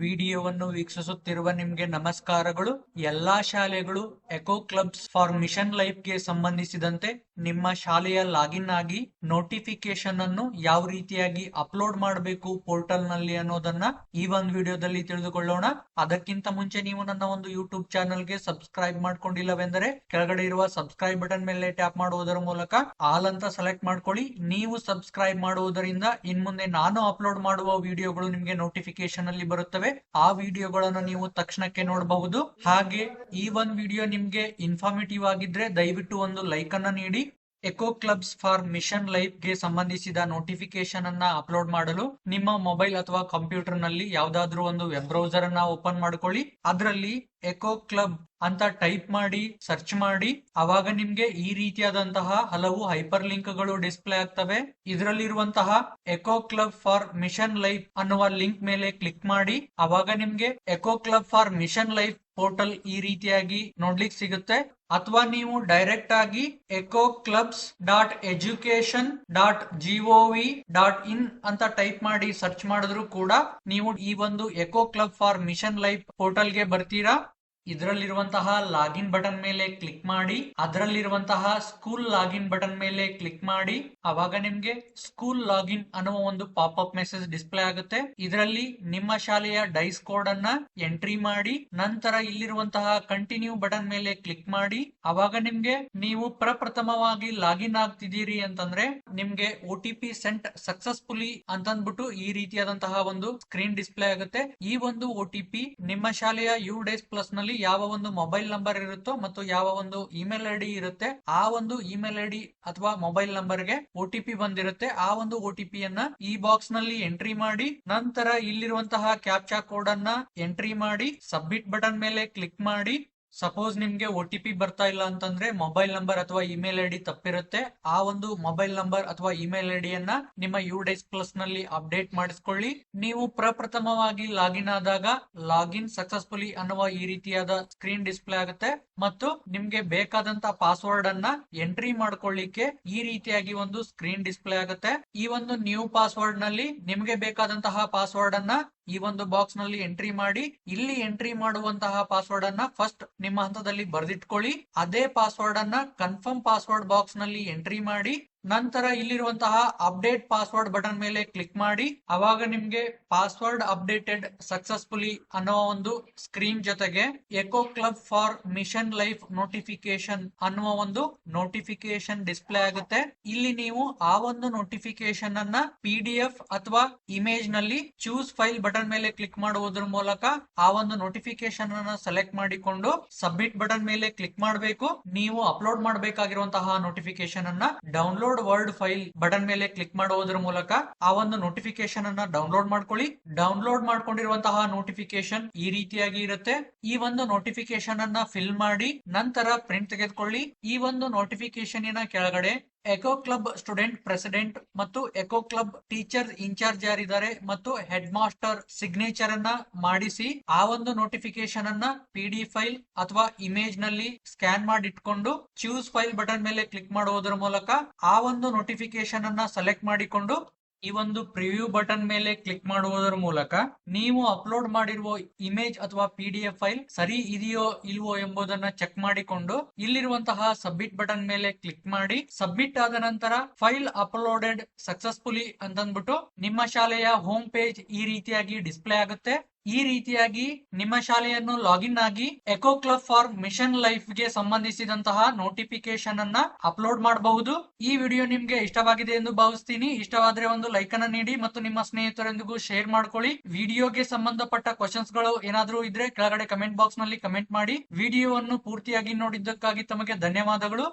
ವಿಡಿಯೋವನ್ನು ವೀಕ್ಷಿಸುತ್ತಿರುವ ನಿಮ್ಗೆ ನಮಸ್ಕಾರಗಳು. ಎಲ್ಲಾ ಶಾಲೆಗಳು eco clubs for mission life ಗೆ ಸಂಬಂಧಿಸಿದಂತೆ ನಿಮ್ಮ ಶಾಲೆಯ ಲಾಗಿನ್ ಆಗಿ ನೋಟಿಫಿಕೇಶನ್ ಅನ್ನು ಯಾವ ರೀತಿಯಾಗಿ ಅಪ್ಲೋಡ್ ಮಾಡಬೇಕು ಪೋರ್ಟಲ್ ನಲ್ಲಿ ಅನ್ನೋದನ್ನ ಈ ಒಂದು ವಿಡಿಯೋದಲ್ಲಿ ತಿಳಿದುಕೊಳ್ಳೋಣ. ಅದಕ್ಕಿಂತ ಮುಂಚೆ ನೀವು ನನ್ನ ಒಂದು ಯೂಟ್ಯೂಬ್ ಚಾನಲ್ ಗೆ ಸಬ್ಸ್ಕ್ರೈಬ್ ಮಾಡ್ಕೊಂಡಿಲ್ಲವೆಂದರೆ ಕೆಳಗಡೆ ಇರುವ ಸಬ್ಸ್ಕ್ರೈಬ್ ಬಟನ್ ಮೇಲೆ ಟ್ಯಾಪ್ ಮಾಡುವುದರ ಮೂಲಕ ಆಲ್ ಅಂತ ಸೆಲೆಕ್ಟ್ ಮಾಡ್ಕೊಳ್ಳಿ. ನೀವು ಸಬ್ಸ್ಕ್ರೈಬ್ ಮಾಡುವುದರಿಂದ ಇನ್ಮುಂದೆ ನಾನು ಅಪ್ಲೋಡ್ ಮಾಡುವ ವಿಡಿಯೋಗಳು ನಿಮ್ಗೆ ನೋಟಿಫಿಕೇಶನ್ ಅಲ್ಲಿ ಬರುತ್ತವೆ. ಆ ವಿಡಿಯೋಗಳನ್ನು ನೀವು ತಕ್ಷಣಕ್ಕೆ ನೋಡಬಹುದು. ಹಾಗೆ ಈ ಒಂದು ವಿಡಿಯೋ ನಿಮ್ಗೆ ಇನ್ಫಾರ್ಮೇಟಿವ್ ಆಗಿದ್ರೆ ದಯವಿಟ್ಟು ಒಂದು ಲೈಕ್ ಅನ್ನ ನೀಡಿ. Eco clubs for mission life ಗೆ ಸಂಬಂಧಿಸಿದ ನೋಟಿಫಿಕೇಶನ್ ಅನ್ನ ಅಪ್ಲೋಡ್ ಮಾಡಲು ನಿಮ್ಮ ಮೊಬೈಲ್ ಅಥವಾ ಕಂಪ್ಯೂಟರ್ ನಲ್ಲಿ ಯಾವ್ದಾದ್ರು ಒಂದು ವೆಬ್ ಬ್ರೌಸರ್ ಅನ್ನ ಓಪನ್ ಮಾಡ್ಕೊಳ್ಳಿ. ಅದರಲ್ಲಿ ಎಕೋ ಕ್ಲಬ್ ಅಂತ ಟೈಪ್ ಮಾಡಿ ಸರ್ಚ್ ಮಾಡಿ. ಅವಾಗ ನಿಮ್ಗೆ ಈ ರೀತಿಯಾದಂತಹ ಹಲವು ಹೈಪರ್ ಲಿಂಕ್ ಗಳು ಡಿಸ್ಪ್ಲೇ ಆಗ್ತವೆ. ಇದರಲ್ಲಿರುವಂತಹ eco club for mission life ಅನ್ನುವ ಲಿಂಕ್ ಮೇಲೆ ಕ್ಲಿಕ್ ಮಾಡಿ. ಅವಾಗ ನಿಮ್ಗೆ eco club for mission life portal ಈ ರೀತಿಯಾಗಿ ನೋಡ್ಲಿಕ್ಕೆ ಸಿಗುತ್ತೆ. ಅಥವಾ ನೀವು ಡೈರೆಕ್ಟ್ ಆಗಿ ecoclubs.education.gov.in ಅಂತ ಟೈಪ್ ಮಾಡಿ ಸರ್ಚ್ ಮಾಡಿದ್ರು ಕೂಡ ನೀವು ಈ ಒಂದು eco club for mission life portal ಗೆ ಬರ್ತೀರಾ. ಇದರಲ್ಲಿರುವಂತಹ ಲಾಗಿನ್ ಬಟನ್ ಮೇಲೆ ಕ್ಲಿಕ್ ಮಾಡಿ. ಅದರಲ್ಲಿರುವಂತಹ ಸ್ಕೂಲ್ ಲಾಗಿನ್ ಬಟನ್ ಮೇಲೆ ಕ್ಲಿಕ್ ಮಾಡಿ. ಅವಾಗ ನಿಮ್ಗೆ ಸ್ಕೂಲ್ ಲಾಗಿನ್ ಅನ್ನುವ ಒಂದು ಪಾಪ್ ಅಪ್ ಮೆಸೇಜ್ ಡಿಸ್ಪ್ಲೇ ಆಗುತ್ತೆ. ಇದರಲ್ಲಿ ನಿಮ್ಮ ಶಾಲೆಯ ಡೈಸ್ ಕೋಡ್ ಅನ್ನ ಎಂಟ್ರಿ ಮಾಡಿ. ನಂತರ ಇಲ್ಲಿರುವಂತಹ ಕಂಟಿನ್ಯೂ ಬಟನ್ ಮೇಲೆ ಕ್ಲಿಕ್ ಮಾಡಿ. ಅವಾಗ ನಿಮ್ಗೆ ನೀವು ಪ್ರಪ್ರಥಮವಾಗಿ ಲಾಗಿನ್ ಆಗ್ತಿದ್ದೀರಿ ಅಂತಂದ್ರೆ ನಿಮ್ಗೆ OTP ಸೆಂಟ್ ಸಕ್ಸಸ್ಫುಲಿ ಅಂತಂದ್ಬಿಟ್ಟು ಈ ರೀತಿಯಾದಂತಹ ಒಂದು ಸ್ಕ್ರೀನ್ ಡಿಸ್ಪ್ಲೇ ಆಗುತ್ತೆ. ಈ ಒಂದು OTP ನಿಮ್ಮ ಶಾಲೆಯ UDays Plus ನಲ್ಲಿ ಯಾವ ಒಂದು ಮೊಬೈಲ್ ನಂಬರ್ ಇರುತ್ತೋ ಮತ್ತು ಯಾವ ಒಂದು ಇಮೇಲ್ ಐಡಿ ಇರುತ್ತೆ ಆ ಒಂದು ಇಮೇಲ್ ಐಡಿ ಅಥವಾ ಮೊಬೈಲ್ ನಂಬರ್ಗೆ OTP ಬಂದಿರುತ್ತೆ. ಆ ಒಂದು OTP ಯನ್ನ ಈ ಬಾಕ್ಸ್ ನಲ್ಲಿ ಎಂಟ್ರಿ ಮಾಡಿ. ನಂತರ ಇಲ್ಲಿರುವಂತಹ ಕ್ಯಾಪ್ಚಾ ಕೋಡ್ ಅನ್ನ ಎಂಟ್ರಿ ಮಾಡಿ ಸಬ್ಮಿಟ್ ಬಟನ್ ಮೇಲೆ ಕ್ಲಿಕ್ ಮಾಡಿ. ಸಪೋಸ್ ನಿಮ್ಗೆ OTP ಬರ್ತಾ ಇಲ್ಲ ಅಂತಂದ್ರೆ ಮೊಬೈಲ್ ನಂಬರ್ ಅಥವಾ ಇಮೇಲ್ ಐಡಿ ತಪ್ಪಿರುತ್ತೆ. ಆ ಒಂದು ಮೊಬೈಲ್ ನಂಬರ್ ಅಥವಾ ಇಮೇಲ್ ಐಡಿಯನ್ನ ನಿಮ್ಮ UDays Plus ನಲ್ಲಿ ಅಪ್ಡೇಟ್ ಮಾಡಿಸ್ಕೊಳ್ಳಿ. ನೀವು ಪ್ರಪ್ರಥಮವಾಗಿ ಲಾಗಿನ್ ಆದಾಗ ಲಾಗಿನ್ ಸಕ್ಸಸ್ಫುಲಿ ಅನ್ನುವ ಈ ರೀತಿಯಾದ ಸ್ಕ್ರೀನ್ ಡಿಸ್ಪ್ಲೇ ಆಗುತ್ತೆ ಮತ್ತು ನಿಮ್ಗೆ ಬೇಕಾದಂತ ಪಾಸ್ವರ್ಡ್ ಅನ್ನ ಎಂಟ್ರಿ ಮಾಡ್ಕೊಳ್ಳಿಕ್ಕೆ ಈ ರೀತಿಯಾಗಿ ಒಂದು ಸ್ಕ್ರೀನ್ ಡಿಸ್ಪ್ಲೇ ಆಗುತ್ತೆ. ಈ ಒಂದು ನ್ಯೂ ಪಾಸ್ವರ್ಡ್ ನಲ್ಲಿ ನಿಮ್ಗೆ ಬೇಕಾದಂತಹ ಪಾಸ್ವರ್ಡ್ ಅನ್ನ ಈ ಒಂದು ಬಾಕ್ಸ್ ನಲ್ಲಿ ಎಂಟ್ರಿ ಮಾಡಿ. ಇಲ್ಲಿ ಎಂಟ್ರಿ ಮಾಡುವಂತಹ ಪಾಸ್ವರ್ಡ್ ಅನ್ನ ಫಸ್ಟ್ ನಿಮ್ಮ ಹಂತದಲ್ಲಿ ಬರೆದಿಟ್ಕೊಳ್ಳಿ. ಅದೇ ಪಾಸ್ವರ್ಡ್ ಅನ್ನ ಕನ್ಫರ್ಮ್ ಪಾಸ್ವರ್ಡ್ ಬಾಕ್ಸ್ ನಲ್ಲಿ ಎಂಟ್ರಿ ಮಾಡಿ. ನಂತರ ಇಲ್ಲಿರುವಂತಹ ಅಪ್ಡೇಟ್ ಪಾಸ್ವರ್ಡ್ ಬಟನ್ ಮೇಲೆ ಕ್ಲಿಕ್ ಮಾಡಿ. ಅವಾಗ ನಿಮ್ಗೆ ಪಾಸ್ವರ್ಡ್ ಅಪ್ಡೇಟೆಡ್ ಸಕ್ಸಸ್ಫುಲಿ ಅನ್ನೋ ಒಂದು ಸ್ಕ್ರೀನ್ ಜೊತೆಗೆ eco club for mission life notification ಅನ್ನುವ ಒಂದು ನೋಟಿಫಿಕೇಶನ್ ಡಿಸ್ಪ್ಲೇ ಆಗುತ್ತೆ. ಇಲ್ಲಿ ನೀವು ಆ ಒಂದು ನೋಟಿಫಿಕೇಶನ್ ಅನ್ನ PDF ಅಥವಾ ಇಮೇಜ್ ನಲ್ಲಿ ಚೂಸ್ ಫೈಲ್ ಬಟನ್ ಮೇಲೆ ಕ್ಲಿಕ್ ಮಾಡುವುದರ ಮೂಲಕ ಆ ಒಂದು ನೋಟಿಫಿಕೇಶನ್ ಅನ್ನ ಸೆಲೆಕ್ಟ್ ಮಾಡಿಕೊಂಡು ಸಬ್ಮಿಟ್ ಬಟನ್ ಮೇಲೆ ಕ್ಲಿಕ್ ಮಾಡಬೇಕು. ನೀವು ಅಪ್ಲೋಡ್ ಮಾಡಬೇಕಾಗಿರುವಂತಹ ನೋಟಿಫಿಕೇಶನ್ ಅನ್ನ ಡೌನ್ಲೋಡ್ ವರ್ಡ್ ಫೈಲ್ ಬಟನ್ ಮೇಲೆ ಕ್ಲಿಕ್ ಮಾಡುವುದರ ಮೂಲಕ ಆ ಒಂದು ನೋಟಿಫಿಕೇಶನ್ ಅನ್ನ ಡೌನ್ಲೋಡ್ ಮಾಡ್ಕೊಳ್ಳಿ. ಡೌನ್ಲೋಡ್ ಮಾಡ್ಕೊಂಡಿರುವಂತಹ ನೋಟಿಫಿಕೇಶನ್ ಈ ರೀತಿಯಾಗಿ ಇರುತ್ತೆ. ಈ ಒಂದು ನೋಟಿಫಿಕೇಶನ್ ಅನ್ನ ಫಿಲ್ ಮಾಡಿ ನಂತರ ಪ್ರಿಂಟ್ ತೆಗೆದುಕೊಳ್ಳಿ. ಈ ಒಂದು ನೋಟಿಫಿಕೇಶನ್ ಕೆಳಗಡೆ ಎಕೋ ಕ್ಲಬ್ ಸ್ಟೂಡೆಂಟ್ ಪ್ರೆಸಿಡೆಂಟ್ ಮತ್ತು ಎಕೋ ಕ್ಲಬ್ ಟೀಚರ್ ಇನ್ಚಾರ್ಜ್ ಯಾರಿದ್ದಾರೆ ಮತ್ತು ಹೆಡ್ ಮಾಸ್ಟರ್ ಸಿಗ್ನೇಚರ್ ಅನ್ನ ಮಾಡಿಸಿ ಆ ಒಂದು ನೋಟಿಫಿಕೇಶನ್ ಅನ್ನ PDF ಫೈಲ್ ಅಥವಾ ಇಮೇಜ್ ನಲ್ಲಿ ಸ್ಕ್ಯಾನ್ ಮಾಡಿ ಇಟ್ಕೊಂಡು ಚೂಸ್ ಫೈಲ್ ಬಟನ್ ಮೇಲೆ ಕ್ಲಿಕ್ ಮಾಡುವುದರ ಮೂಲಕ ಆ ಒಂದು ನೋಟಿಫಿಕೇಶನ್ ಅನ್ನ ಸೆಲೆಕ್ಟ್ ಮಾಡಿಕೊಂಡು ಈ ಒಂದು ಪ್ರಿವ್ಯೂ ಬಟನ್ ಮೇಲೆ ಕ್ಲಿಕ್ ಮಾಡುವುದರ ಮೂಲಕ ನೀವು ಅಪ್ಲೋಡ್ ಮಾಡಿರುವ ಇಮೇಜ್ ಅಥವಾ PDF ಫೈಲ್ ಸರಿ ಇದೆಯೋ ಇಲ್ವೋ ಎಂಬುದನ್ನ ಚೆಕ್ ಮಾಡಿಕೊಂಡು ಇಲ್ಲಿರುವಂತಹ ಸಬ್ಮಿಟ್ ಬಟನ್ ಮೇಲೆ ಕ್ಲಿಕ್ ಮಾಡಿ. ಸಬ್ಮಿಟ್ ಆದ ನಂತರ ಫೈಲ್ ಅಪ್ಲೋಡೆಡ್ ಸಕ್ಸಸ್ಫುಲಿ ಅಂತಂದ್ಬಿಟ್ಟು ನಿಮ್ಮ ಶಾಲೆಯ ಹೋಮ್ ಪೇಜ್ ಈ ರೀತಿಯಾಗಿ ಡಿಸ್ಪ್ಲೇ ಆಗುತ್ತೆ. ಈ ರೀತಿಯಾಗಿ ನಿಮ್ಮ ಶಾಲೆಯನ್ನು ಲಾಗಿನ್ ಆಗಿ eco club for mission life ಗೆ ಸಂಬಂಧಿಸಿದಂತಹ ನೋಟಿಫಿಕೇಶನ್ ಅನ್ನ ಅಪ್ಲೋಡ್ ಮಾಡಬಹುದು. ಈ ವಿಡಿಯೋ ನಿಮ್ಗೆ ಇಷ್ಟವಾಗಿದೆ ಎಂದು ಭಾವಿಸ್ತೀನಿ. ಇಷ್ಟವಾದ್ರೆ ಒಂದು ಲೈಕ್ ಅನ್ನ ನೀಡಿ ಮತ್ತು ನಿಮ್ಮ ಸ್ನೇಹಿತರೊಂದಿಗೂ ಶೇರ್ ಮಾಡ್ಕೊಳ್ಳಿ. ವಿಡಿಯೋಗೆ ಸಂಬಂಧಪಟ್ಟ ಕ್ವಶನ್ಸ್ ಗಳು ಏನಾದ್ರೂ ಇದ್ರೆ ಕೆಳಗಡೆ ಕಮೆಂಟ್ ಬಾಕ್ಸ್ ನಲ್ಲಿ ಕಮೆಂಟ್ ಮಾಡಿ. ವಿಡಿಯೋವನ್ನು ಪೂರ್ತಿಯಾಗಿ ನೋಡಿದ್ದಕ್ಕಾಗಿ ತಮಗೆ ಧನ್ಯವಾದಗಳು.